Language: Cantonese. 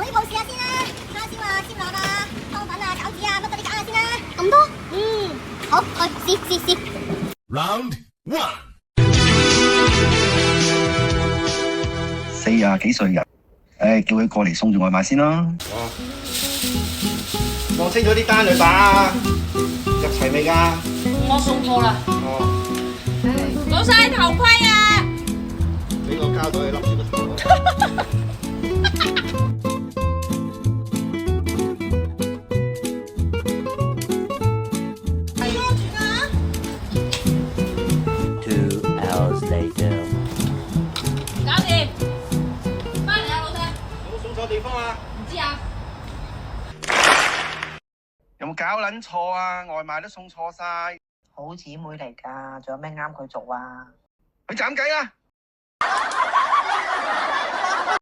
呢鋪試下先啦，叉燒啊、煎腩啊、湯品啊、餃子啊，乜都你揀下先啦。咁多？好，去試。Round 1。40幾歲人，叫佢過嚟送住外賣先啦。哦，望清楚啲單佢吧，入齊未㗎？我送貨啦。哦，攞晒頭盔啊！俾個膠袋你笠住個頭。2 hours later. 搞掂，翻嚟啊，老細。有冇送錯地方啊？唔知啊。有冇搞撚錯啊？外賣都送錯晒，好姊妹嚟㗎，仲有咩啱佢做啊？去斬雞啦！